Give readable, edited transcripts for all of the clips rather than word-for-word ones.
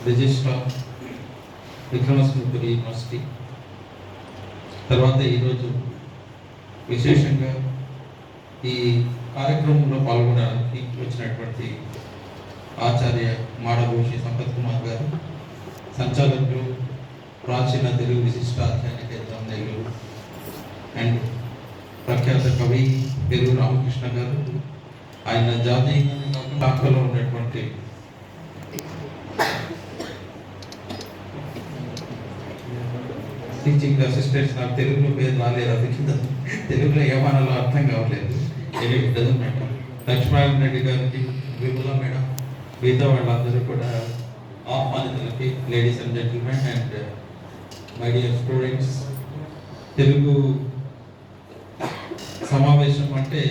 Registrar Vikrama Simhapuri university. తర్వాత ఈరోజు విశేషంగా ఈ కార్యక్రమంలో పాల్గొనడానికి వచ్చినటువంటి ఆచార్య మాడభూషి సంపత్ కుమార్ గారు, సంచాలకులు ప్రాచీన తెలుగు విశిష్ట అధ్యయన కేంద్రం నెల్లూరు, అండ్ ప్రఖ్యాత కవి పెరుగు రామకృష్ణ గారు, ఆయన జాతీయంగానే కాకుండా అక్కడలో ఉన్నటువంటి టీచింగ్ అసిస్టెంట్స్. నాకు తెలుగులో పేరు రాలేదు, అది తెలుగులో ఏమనాలో అర్థం కావట్లేదు. లక్ష్మీనారాయణ రెడ్డి గారికి, విమలా మేడం, మిగతా వాళ్ళందరూ కూడా ఆహ్వానితులకి, ladies and gentlemen and my dear students. Telugu సమావేశం అంటే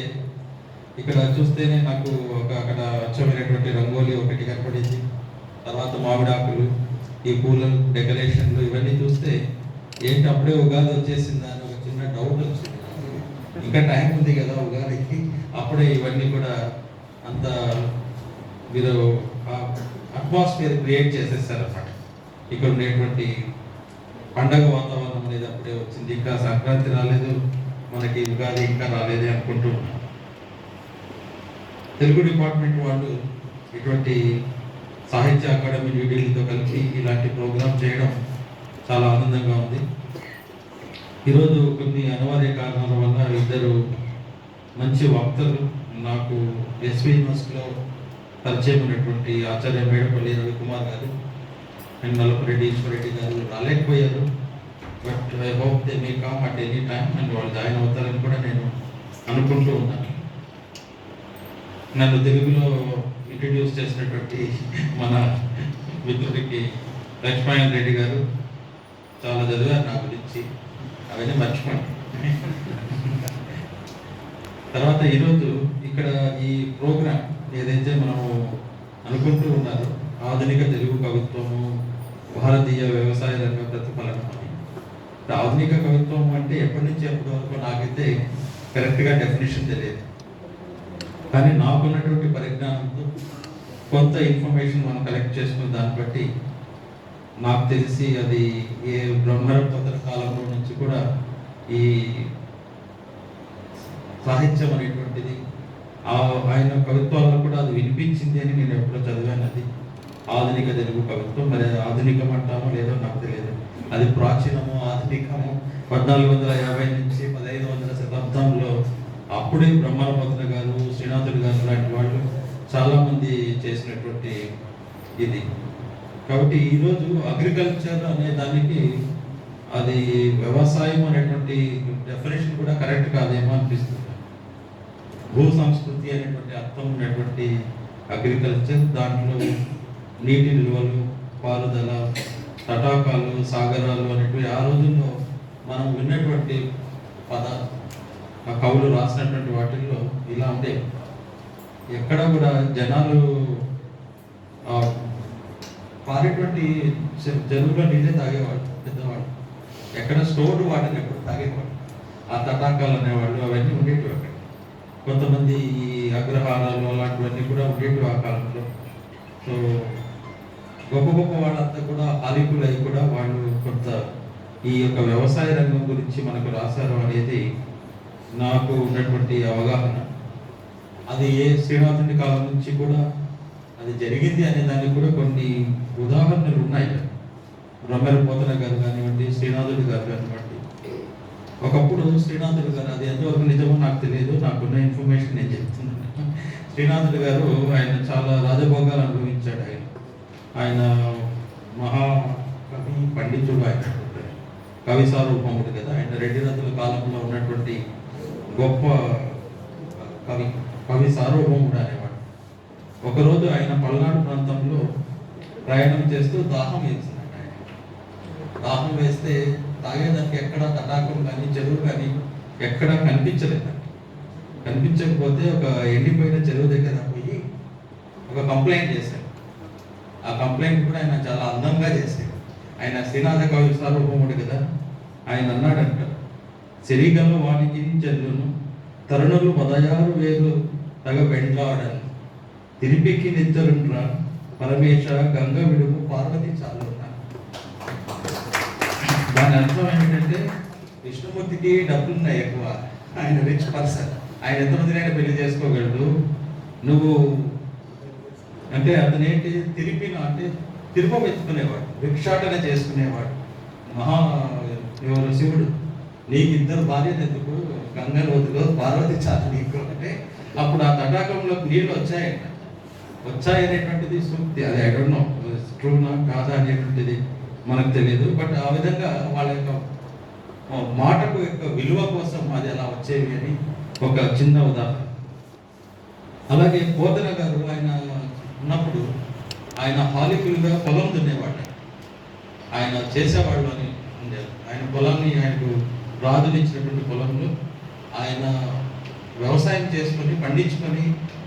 ఇక్కడ చూస్తేనే నాకు అక్కడ అచ్చమైనటువంటి రంగోలీ ఒకటి కనపడింది. తర్వాత మామిడాకులు, ఈ పూల డెకరేషన్లు ఇవన్నీ చూస్తే ఏంటి అప్పుడే ఉగాది వచ్చేసిందా అని ఒక చిన్న డౌట్ వచ్చింది. ఇంకా టైం ఉంది కదా ఉగాదికి, అప్పుడే ఇవన్నీ కూడా అంత మీరు అట్మాస్ఫియర్ క్రియేట్ చేసేసారన్నమాట. ఇక్కడ ఉండేటువంటి పండగ వాతావరణం అనేది అప్పుడే వచ్చింది. ఇంకా సంక్రాంతి రాలేదు, మనకి ఉగాది ఇంకా రాలేదే అనుకుంటూ ఉన్నాం. తెలుగు డిపార్ట్మెంట్ వాళ్ళు ఇటువంటి సాహిత్య అకాడమీ న్యూఢిల్లీతో కలిపి ఇలాంటి ప్రోగ్రాం చేయడం చాలా ఆనందంగా ఉంది. ఈరోజు కొన్ని అనివార్య కారణాల వల్ల ఇద్దరు మంచి వక్తలు, నాకు ఎస్వి యూనివర్సిటీలో పరిచయం ఉన్నటువంటి ఆచార్య మేడపల్లి రవికుమార్ గారు అండ్ నల్లపురెడ్డి ఈశ్వరెడ్డి గారు రాలేకపోయారు. But I hope they may come at any time and వాళ్ళు జాయిన్ అవుతారని కూడా నేను అనుకుంటూ ఉన్నాను. నన్ను తెలుగులో ఇంట్రడ్యూస్ చేసినటువంటి మన మిత్రుడికి లక్ష్మీనారాయణ రెడ్డి గారు చాలా చదివారు నా గురించి, అవన్నీ మర్చిపోండి. తర్వాత ఈరోజు ఇక్కడ ఈ ప్రోగ్రామ్ ఏదైతే మనము అనుకుంటూ ఉన్నారో, ఆధునిక తెలుగు కవిత్వము, భారతీయ వ్యవసాయ రంగ ప్రతిఫలనం అని. ఆధునిక కవిత్వం అంటే ఎప్పటి నుంచి ఎప్పటి వరకు నాకైతే కరెక్ట్గా డెఫినేషన్ తెలియదు. కానీ నాకున్నటువంటి పరిజ్ఞానంతో కొంత ఇన్ఫర్మేషన్ మనం కలెక్ట్ చేసుకున్న దాన్ని బట్టి నాకు తెలిసి అది ఏ బ్రహ్మరపత్ర కాలంలో నుంచి కూడా ఈ సాహిత్యం అనేటువంటిది ఆయన కవిత్వాల్లో కూడా అది వినిపించింది అని నేను ఎప్పుడో చదివాను. అది ఆధునిక తెలుగు కవిత్వం. మరి ఆధునికం అంటామో లేదో నాకు తెలియదు, అది ప్రాచీనము ఆధునికము 1450 నుంచి 1500 శతాబ్దంలో అప్పుడే బ్రహ్మరపత్ర గారు, శ్రీనాథుడు గారు లాంటి వాళ్ళు చాలామంది చేసినటువంటి ఇది. కాబట్టి ఈరోజు అగ్రికల్చర్ అనే దానికి అది వ్యవసాయం అనేటువంటి డెఫినేషన్ కూడా కరెక్ట్ కాదేమో అనిపిస్తుంది. భూ సంస్కృతి అనేటువంటి అర్థం ఉన్నటువంటి అగ్రికల్చర్, దాంట్లో నీటి నిల్వలు, పారుదల, తటాకాలు, సాగరాలు అనేటువంటి ఆ రోజుల్లో మనం విన్నటువంటి ఆ కవులు రాసినటువంటి వాటిల్లో ఇలా ఉండే. ఎక్కడ కూడా జనాలు పారేటువంటి చెరువులో నీళ్ళే తాగేవాళ్ళు పెద్దవాళ్ళు, ఎక్కడ స్టోర్డ్ వాటర్ ఎప్పుడు తాగేవాళ్ళు. ఆ తటాకాలు అనేవాళ్ళు అవన్నీ ఉండేటివి అక్కడ. కొంతమంది ఈ అగ్రహారాలు అలాంటివన్నీ కూడా ఉండేటివి ఆ కాలంలో. సో గొప్ప గొప్ప వాళ్ళంతా కూడా హాలికులు అయి కూడా వాళ్ళు కొంత ఈ యొక్క వ్యవసాయ రంగం గురించి మనకు రాశారు అనేది నాకు ఉన్నటువంటి అవగాహన. అది ఏ శ్రీనాథుడి కాలం నుంచి కూడా అది జరిగింది అనే దానికి కూడా కొన్ని ఉదాహరణలు ఉన్నాయి. బ్రహ్మర పోతన గారు కానివ్వండి, శ్రీనాథుడి గారు కానివ్వండి. ఒకప్పుడు శ్రీనాథుడి గారు, అది ఎంతవరకు నిజమో నాకు తెలియదు, నాకున్న ఇన్ఫర్మేషన్ నేను చెప్తున్నాను. శ్రీనాథుడి గారు ఆయన చాలా రాజభోగాలు అనుభవించాడు. ఆయన మహాకవి, పండితుడు, ఆయన కవి సార్వభౌముడు కదా. ఆయన రెడ్డి రాజుల కాలంలో ఉన్నటువంటి గొప్ప కవి సార్వభౌముడు అనేవాడు. ఒకరోజు ఆయన పల్నాడు ప్రాంతంలో ప్రయాణం చేస్తూ దాహం వేసిందంట. ఆయన దాహం వేస్తే తాగేదానికి ఎక్కడ తటాకం కానీ చెరువు కానీ ఎక్కడా కనిపించలేదంట. కనిపించకపోతే ఒక ఎండిపోయిన చెరువు దగ్గర పోయి ఒక కంప్లైంట్ చేశాడు. ఆ కంప్లైంట్ కూడా ఆయన చాలా అందంగా చేశాడు. ఆయన శ్రీనాథ కవి సార్వభౌముడు కదా. ఆయన అన్నాడంట, శరీరంలో వానికి చెల్లును తరుణులు 16,000 తగ వెంటాడను తిరిపికి నిద్దరుండ్రా పరమేశ గంగ విడుము పార్వతి చాలు అన్నారు. దాని అర్థం ఏంటంటే విష్ణుమూర్తికి డబ్బులు ఉన్నాయి ఎక్కువ, ఆయన రిచ్ పర్సన్, ఆయన ఎంతమందినైనా పెళ్లి చేసుకోగలడు. నువ్వు అంటే అతనేంటి అంటే తిరుపెత్తుకునేవాడు, భిక్షాటన చేసుకునేవాడు. ఎవరు శివుడు, నీకు ఇద్దరు భార్యలు ఎందుకు, గంగను వదిలో పార్వతి చాలు నీకు అంటే అప్పుడు ఆ తటాకంలో నీళ్ళు వచ్చాయనేటువంటిది సూక్తి. అది ఐ డోంట్ నో ట్రూనా కాదా అనేటువంటిది మనకు తెలియదు. బట్ ఆ విధంగా వాళ్ళ యొక్క మాటకు యొక్క విలువ కోసం అది అలా వచ్చేవి అని ఒక చిన్న ఉదాహరణ. అలాగే పోతన గారు ఆయన ఉన్నప్పుడు ఆయన హాలికులుగా పొలం దున్నేవాడు, ఆయన చేసేవాళ్ళు అని ఉండేది. ఆయన పొలాన్ని ఆయనకు రాజునిచ్చినటువంటి పొలంలో ఆయన వ్యవసాయం చేసుకొని పండించుకొని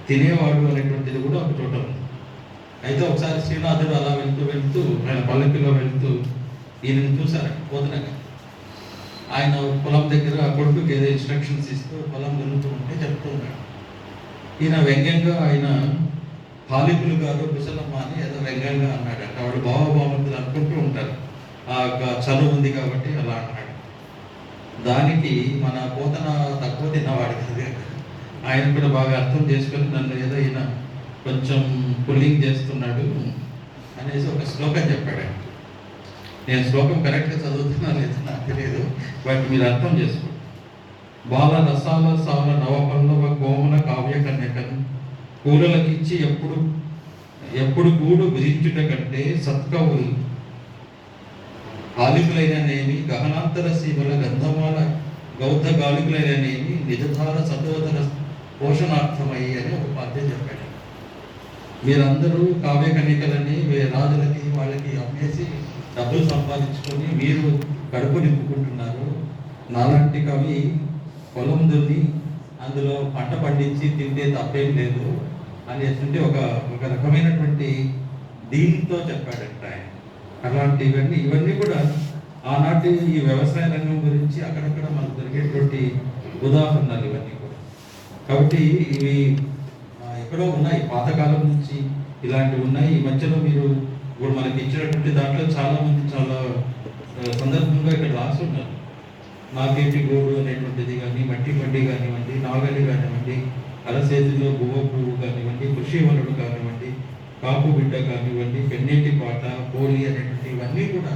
తినేవాడు అనేటువంటిది కూడా ఒక చోట ఉంది. అయితే ఒకసారి శ్రీనాథుడు అలా వెళ్తూ ఆయన పల్లకిలో వెళ్తూ ఈయనను చూశారు పోతనగా. ఆయన పొలం దగ్గర కొడుకుకి ఏదో ఇన్స్ట్రక్షన్స్ ఇస్తూ పొలం దున్నుతూ ఉంటే చెప్తూ ఉన్నాడు. ఈయన వ్యంగ్యంగా ఆయన హాలికులు గారు కుశలమ్మ అని ఏదో వ్యంగ్యంగా అన్నాడు. అంటే వాడు భావభావంతులు అనుకుంటూ ఉంటారు, ఆ చదువు ఉంది కాబట్టి అలా అన్నాడు. దానికి మన పోతన తక్కువ తిన్నవాడు కదా, ఆయన కూడా బాగా అర్థం చేసుకొని నన్ను ఏదో ఈయన కొంచెం పుల్లింగ్ చేస్తున్నాడు అనేసి ఒక శ్లోకం చెప్పాడు. నేను శ్లోకం కరెక్ట్గా చదువుతున్నా లేదు నాకు తెలియదు, బట్ మీరు అర్థం చేసుకోండి. బాల రసాల సాల నవపల్లవ కోమల కావ్య కన్యకను కూరలకిచ్చి ఎప్పుడు కూడు భుజించుట కంటే సత్కవులు గాలికులైననేమి గహనాంతర సీమల గంధమాల గౌత గాలికులైననేమి నిజధార సతోదర పోషణార్థమయ్యి అని ఒక పద్యం చెప్పాడు. మీరందరూ కావ్య కన్యకలని రాజులకి వాళ్ళకి అమ్మేసి డబ్బులు సంపాదించుకొని మీరు కడుపు నింపుకుంటున్నారు. నాలాంటి కవి పొలం దున్ని అందులో పంట పండించి తింటే తప్పేం లేదు అనేటువంటి ఒక రకమైనటువంటి దీంతో చెప్పాడంట ఆయన. ఇవన్నీ కూడా ఆనాటి ఈ వ్యవసాయ రంగం గురించి అక్కడక్కడ మనకు దొరికేటువంటి ఉదాహరణలు ఇవన్నీ కూడా. కాబట్టి ఇవి ఎక్కడో ఉన్నాయి, పాతకాలం నుంచి ఇలాంటివి ఉన్నాయి. ఈ మధ్యలో మీరు ఇప్పుడు మనకి ఇచ్చినటువంటి దాంట్లో చాలా మంది చాలా సందర్భంగా ఇక్కడ రాసి ఉన్నారు. నాకేంటి గోడు అనేటువంటిది కానీ, మట్టి బండి కానివ్వండి, నాగలి కానివ్వండి, అరసేతిలో గువ్వ పువ్వు కానివ్వండి, కృషివనుడు కానివ్వండి, కాపు బిడ్డ కానివ్వండి, పెన్నేటి పాట, పోలి అనేటువంటి ఇవన్నీ కూడా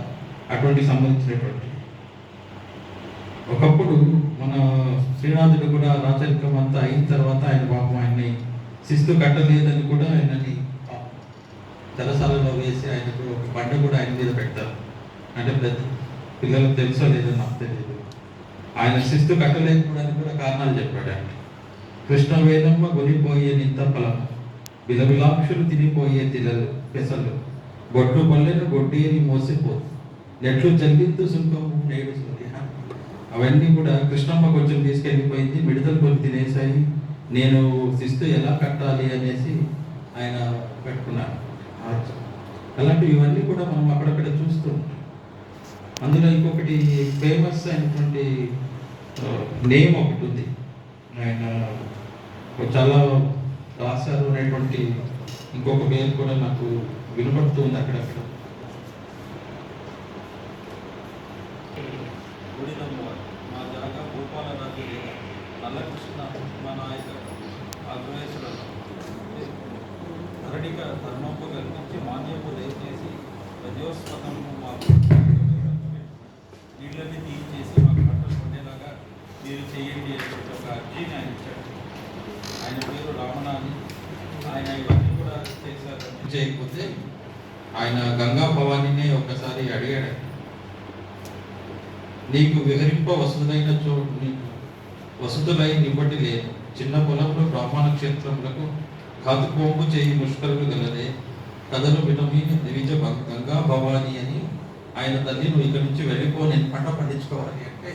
అటువంటి సంబంధించినటువంటి. ఒకప్పుడు మన శ్రీనాథుడు కూడా రాచరికం అంతా అయిన తర్వాత ఆయన పాపం ఆయన్ని శిస్తు కట్టలేదని కూడా ఆయనని తెరసాలలో వేసి ఆయనకు ఒక పంట కూడా ఆయన మీద పెడతారు. అంటే పెద్ద పిల్లలకు తెలుసో లేదో నాకు తెలియదు. ఆయన శిస్తు కట్టలేకపోవడానికి కూడా కారణాలు చెప్పాడు ఆయన. కృష్ణవేదమ్మ గొనిపోయే నింత ఫలము, బిలబిలాక్షులు తినిపోయే పెసలు, గొడ్డు పల్లెను గొడ్డేని మోసిపోదు, నెట్లు చెల్లింతు సుంకము నేడు సూర్య. అవన్నీ కూడా కృష్ణమ్మ కొంచెం తీసుకెళ్ళిపోయింది, మిడతలు కొన్ని తినేసాయి, నేను శిస్తు ఎలా కట్టాలి అనేసి ఆయన పెట్టుకున్నాను. అలాంటివి ఇవన్నీ కూడా మనం అక్కడక్కడ చూస్తూ ఉంటాం. అందులో ఇంకొకటి ఫేమస్ అయినటువంటి నేమ్ ఒకటి ఉంది, ఆయన చాలా రాశారు అనేటువంటి ఇంకొక పేరు కూడా నాకు వినపడుతూ ఉంది అక్కడక్కడ. మా జాగా భూపాలరాజు నల్లకృష్ణ మా నాయక ఆగ్రహేశ్వరుడు ధరణిక ధర్మపు కల్పించి మాన్యపు దయచేసి రజోస్పతము మాకు నీళ్ళని తీయించేసి మాకు బట్టలు పండేలాగా మీరు చేయండి అనేటువంటి ఒక అర్జీని ఆయన ఇచ్చాడు. ఆయన పేరు రామనాని. ఆయన ఇవన్నీ కూడా చేశారు. చేయకపోతే ఆయన గంగా భవానీనే ఒకసారి అడిగాడు, నీకు విహరింప వసతులైన చోటు నీకు వసతులై నిబ్బటి లేదు, చిన్న పొలంలో బ్రాహ్మణ క్షేత్రములకు కాతుకోంపు చేయి ముష్కరులు గలదే, కథలు విటమీని దివిజ గంగా భవానీ అని ఆయన తల్లి, నువ్వు ఇక్కడ నుంచి వెళ్ళిపో, నేను పంట పండించుకోవాలి అంటే